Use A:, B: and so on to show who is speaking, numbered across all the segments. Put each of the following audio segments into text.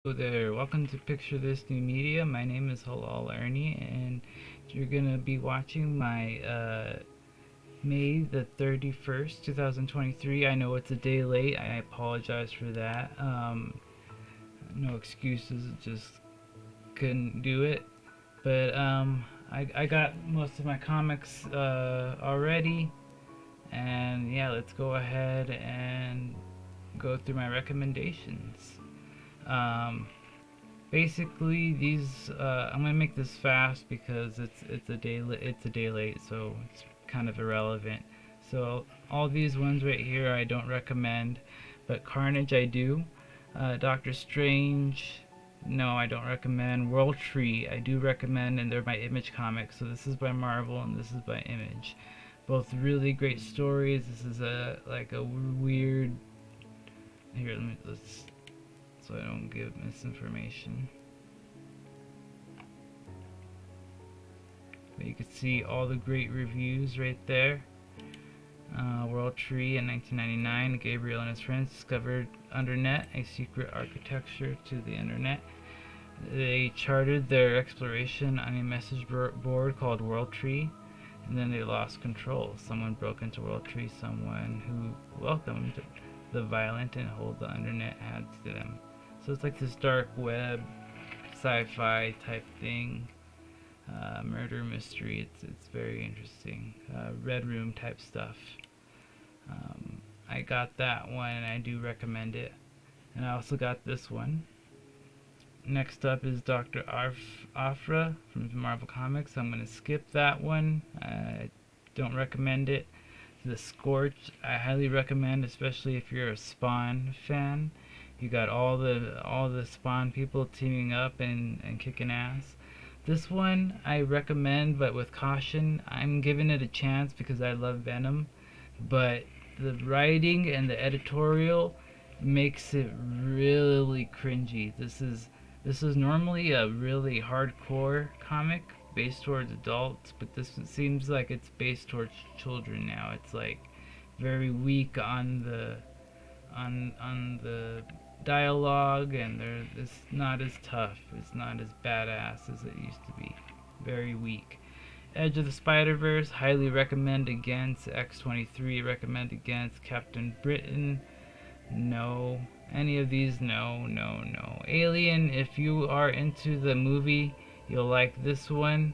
A: Hello there, welcome to PictureThisNewMedia. My name is Halal Ernie, and you're gonna be watching my May the 31st, 2023. I know it's a day late. I apologize for that. No excuses, just couldn't do it. But I got most of my comics already, and yeah, let's go ahead and go through my recommendations. Um, Basically, these I'm gonna make this fast because it's a day late, so it's kind of irrelevant. So all these ones right here I don't recommend, but Carnage I do. Doctor Strange, no, I don't recommend. World Tree I do recommend, and they're by Image Comics. So this is by Marvel and this is by Image. Both really great stories. This is a weird. Here, let's so I don't give misinformation. But you can see all the great reviews right there. World Tree in 1999, Gabriel and his friends discovered Undernet, a secret architecture to the Internet. They charted their exploration on a message board called World Tree, and then they lost control. Someone broke into World Tree, someone who welcomed the violent and hold the Undernet hands to them. So it's like this dark web, sci-fi type thing. Murder mystery. It's very interesting. Red Room type stuff. I got that one and I do recommend it. And I also got this one. Next up is Dr. Afra from Marvel Comics. I'm going to skip that one. I don't recommend it. The Scorch I highly recommend, especially if you're a Spawn fan. You got all the Spawn people teaming up and kicking ass. This one I recommend, but with caution. I'm giving it a chance because I love Venom, but the writing and the editorial makes it really cringy. This is normally a really hardcore comic based towards adults, but this seems like it's based towards children now. It's like very weak on the dialogue, and it's not as tough. It's not as badass as it used to be. Very weak. Edge of the Spider-Verse, highly recommend against. X-23, recommend against. Captain Britain, no. Any of these, no, no, no. Alien, if you are into the movie, you'll like this one.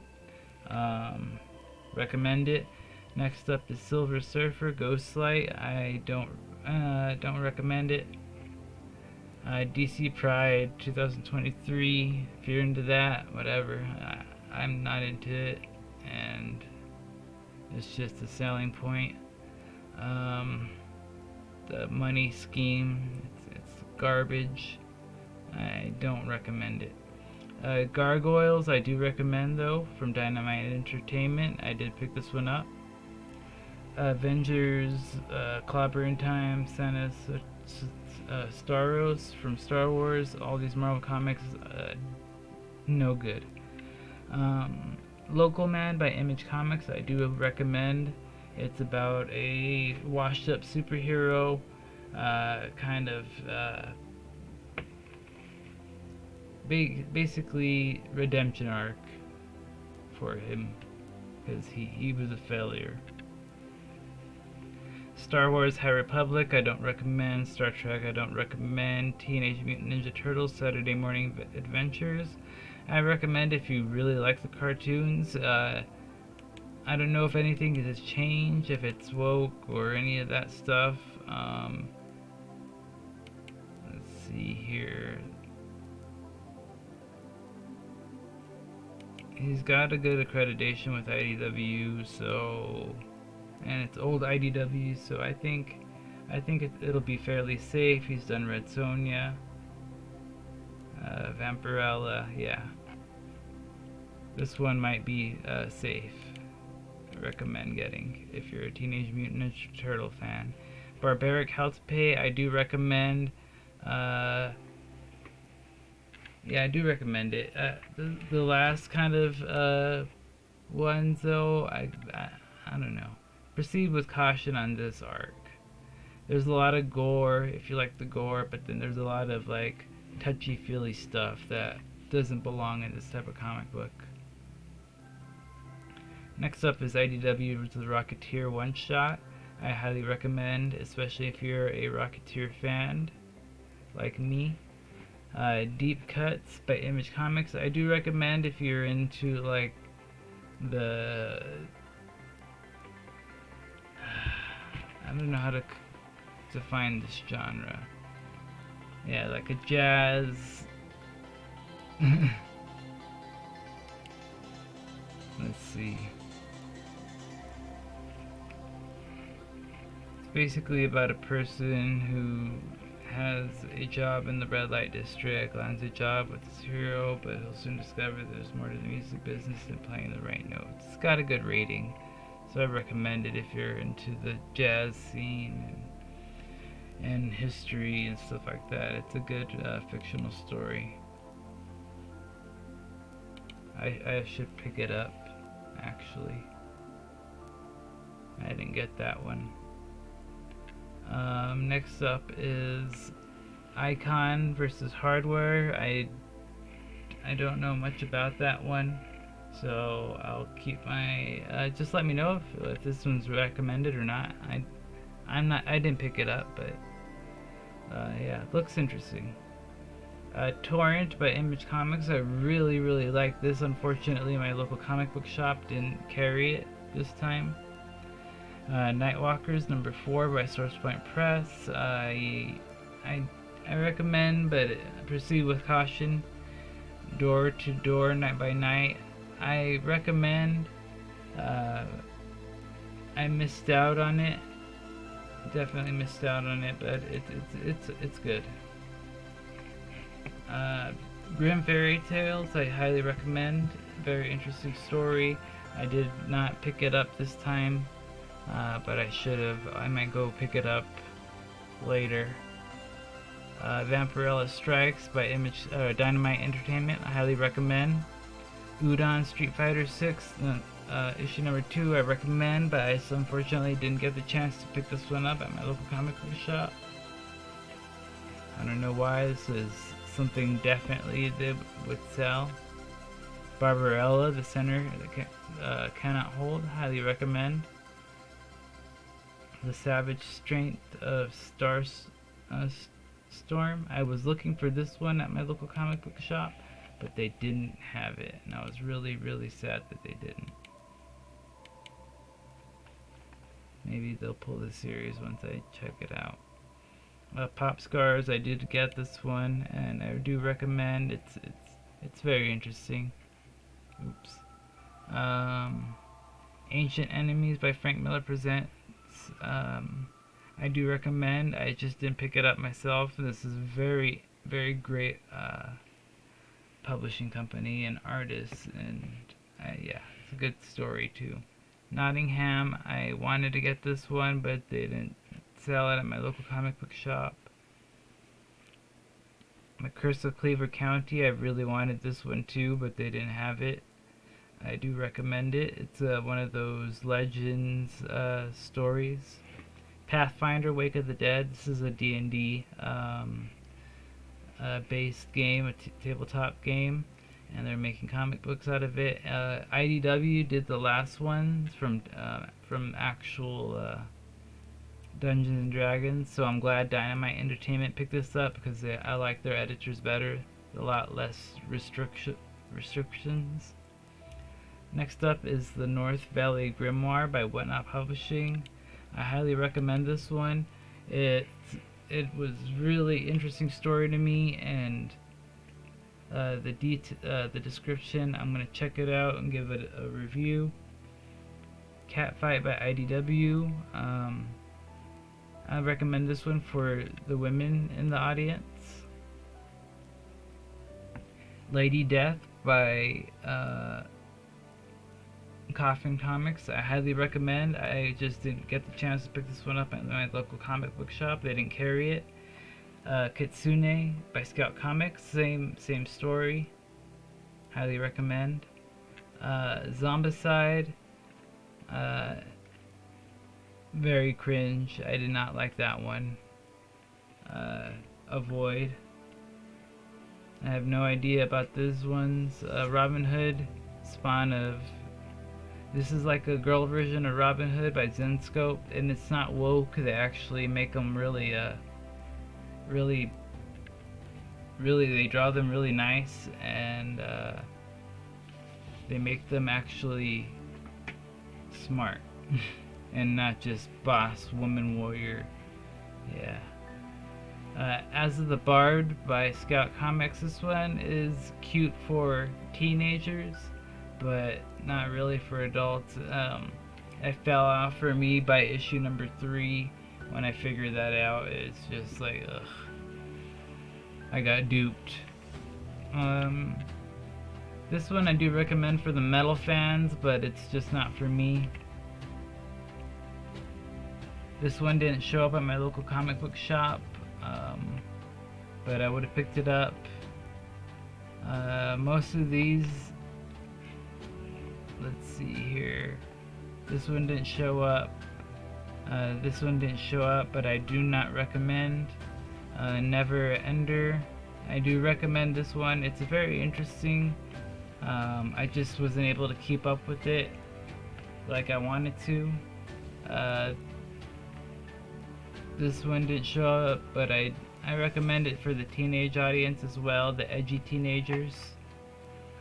A: Recommend it. Next up is Silver Surfer, Ghostlight. I don't recommend it. DC Pride 2023. If you're into that, whatever. I'm not into it, and it's just a selling point. The money scheme, it's garbage. I don't recommend it. Gargoyles, I do recommend though, from Dynamite Entertainment. I did pick this one up. Avengers, Clobbering Time, Santa's Staros from Star Wars, all these Marvel comics, no good. Local Man by Image Comics, I do recommend. It's about a washed up superhero, kind of basically redemption arc for him because he was a failure. Star Wars High Republic, I don't recommend. Star Trek, I don't recommend. Teenage Mutant Ninja Turtles Saturday Morning Adventures, I recommend if you really like the cartoons. I don't know if anything has changed, if it's woke or any of that stuff. Let's see here. He's got a good accreditation with IDW, so, and it's old IDW, so I think it'll be fairly safe. He's done Red Sonja, Vampirella, yeah. This one might be safe. I recommend getting if you're a Teenage Mutant Ninja Turtle fan. Barbaric Hell to Pay, I do recommend. Yeah, I do recommend it. The last kind of ones though, I don't know. Proceed with caution on this arc. There's a lot of gore if you like the gore, but then there's a lot of like touchy-feely stuff that doesn't belong in this type of comic book. Next up is IDW The Rocketeer One Shot. I highly recommend, especially if you're a Rocketeer fan like me. Deep Cuts by Image Comics. I do recommend if you're into like the I don't know how to define this genre. Yeah, like a jazz. Let's see. It's basically about a person who has a job in the red light district, lands a job with his hero, but he'll soon discover there's more to the music business than playing the right notes. It's got a good rating, so I recommend it if you're into the jazz scene and history and stuff like that. It's a good fictional story. I should pick it up, actually. I didn't get that one. Next up is Icon versus Hardware. I don't know much about that one, so I'll keep my just let me know if this one's recommended or not. I didn't pick it up, but yeah, it looks interesting. Torrent by Image Comics. I really like this. Unfortunately, my local comic book shop didn't carry it this time. Nightwalkers number 4 by SourcePoint Press. I recommend, but proceed with caution. Door to Door, Night by Night. I recommend. I missed out on it. Definitely missed out on it, but it's good. Grim Fairy Tales, I highly recommend. Very interesting story. I did not pick it up this time, but I should have. I might go pick it up later. Vampirella Strikes by Dynamite Entertainment, I highly recommend. Udon Street Fighter 6, issue number 2, I recommend, but I unfortunately didn't get the chance to pick this one up at my local comic book shop. I don't know why. This is something definitely they would sell. Barbarella, The Center That Cannot Hold, highly recommend. The Savage Strength of Storm. I was looking for this one at my local comic book shop, but they didn't have it, and I was really sad that they didn't. Maybe they'll pull the series once I check it out. Pop Scars, I did get this one, and I do recommend. It's very interesting. Oops. Ancient Enemies by Frank Miller Presents. I do recommend. I just didn't pick it up myself. This is very great publishing company and artists, and yeah, it's a good story too. Nottingham, I wanted to get this one, but they didn't sell it at my local comic book shop. The Curse of Cleaver County, I really wanted this one too, but they didn't have it. I do recommend it. It's one of those Legends stories. Pathfinder: Wake of the Dead. This is a D&D based game, a tabletop game, and they're making comic books out of it. IDW did the last ones from actual Dungeons and Dragons, so I'm glad Dynamite Entertainment picked this up because I like their editors better. A lot less restrictions. Next up is the North Valley Grimoire by Whatnot Publishing. I highly recommend this one. It was really interesting story to me, and the description, I'm gonna check it out and give it a review. Catfight by IDW. I recommend this one for the women in the audience. Lady Death by Coffin Comics. I highly recommend. I just didn't get the chance to pick this one up at my local comic book shop. They didn't carry it. Kitsune by Scout Comics. Same story. Highly recommend. Zombicide. Very cringe. I did not like that one. Avoid. I have no idea about this one's Robin Hood spawn of. This is like a girl version of Robin Hood by Zenscope, and it's not woke. They actually make them really, really, they draw them really nice, and they make them actually smart and not just boss woman warrior. Yeah. As of the Bard by Scout Comics, this one is cute for teenagers, but not really for adults. It fell out for me by issue number 3. When I figured that out, it's just like, ugh, I got duped. This one I do recommend for the metal fans, but it's just not for me. This one didn't show up at my local comic book shop, but I would have picked it up. Most of these, let's see here, this one didn't show up. This one didn't show up, but I do not recommend. Never Ender, I do recommend this one. It's very interesting. I just wasn't able to keep up with it like I wanted to. This one didn't show up, but I recommend it for the teenage audience as well, the edgy teenagers.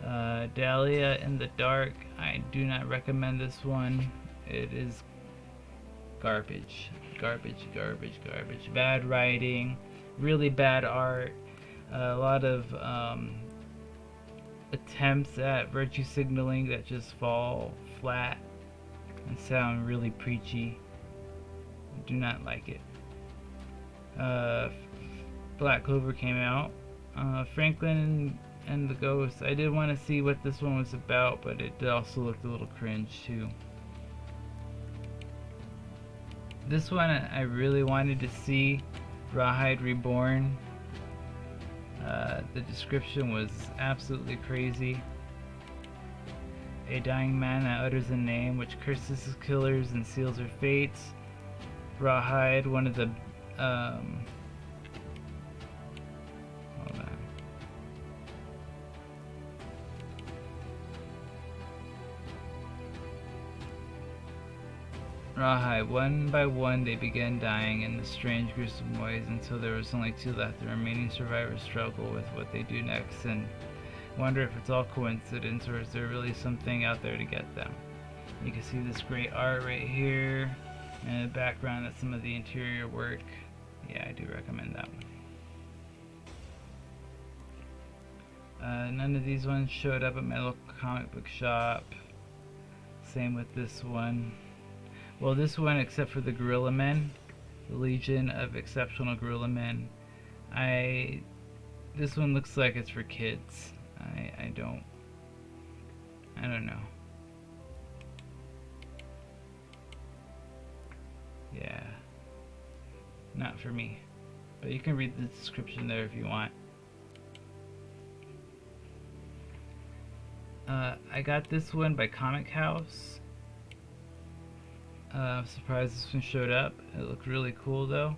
A: Dahlia in the Dark, I do not recommend this one. It is garbage. Garbage, garbage, garbage. Bad writing, really bad art, a lot of attempts at virtue signaling that just fall flat and sound really preachy. I do not like it. Black Clover came out. Franklin and the Ghost, I did want to see what this one was about, but it also looked a little cringe too. This one I really wanted to see, Rawhide Reborn. The description was absolutely crazy. A dying man that utters a name which curses his killers and seals their fates. Rawhide, one of the hold on. Rawhide, one by one they began dying in the strange, gruesome ways until there was only 2 left. The remaining survivors struggle with what they do next and wonder if it's all coincidence or is there really something out there to get them. You can see this great art right here, and in the background that's some of the interior work. Yeah, I do recommend that one. None of these ones showed up at my local comic book shop. Same with this one. Well, this one, except for the Gorilla Men, the Legion of Exceptional Gorilla Men, this one looks like it's for kids. I don't know. Yeah, not for me. But you can read the description there if you want. I got this one by Comic House. I'm surprised this one showed up. It looked really cool though.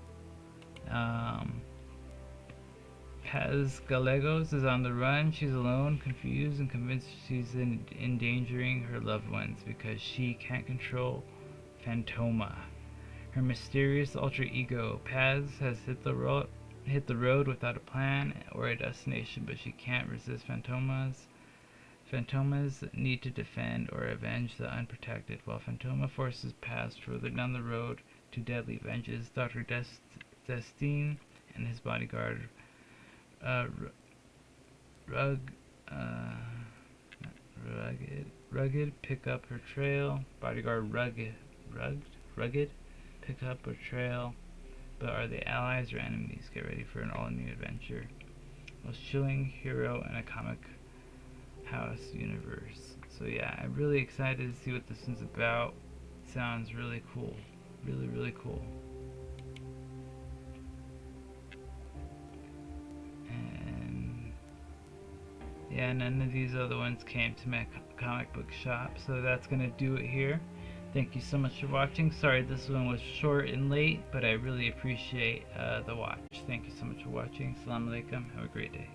A: Paz Gallegos is on the run. She's alone, confused, and convinced she's endangering her loved ones because she can't control Phantoma, her mysterious alter ego. Paz has hit the road without a plan or a destination, but she can't resist Phantoma's need to defend or avenge the unprotected. While Phantoma forces Paz further down the road to deadly vengeance, Dr. Destine and his bodyguard Rugged pick up her trail. Bodyguard Rugged pick up her trail. But are they allies or enemies? Get ready for an all-new adventure. Most chilling hero in a comic house universe. So yeah, I'm really excited to see what this one's about. Sounds really cool. Really, really cool. And yeah, none of these other ones came to my comic book shop, so that's gonna do it here. Thank you so much for watching. Sorry this one was short and late, but I really appreciate the watch. Thank you so much for watching. Assalamu alaikum. Have a great day.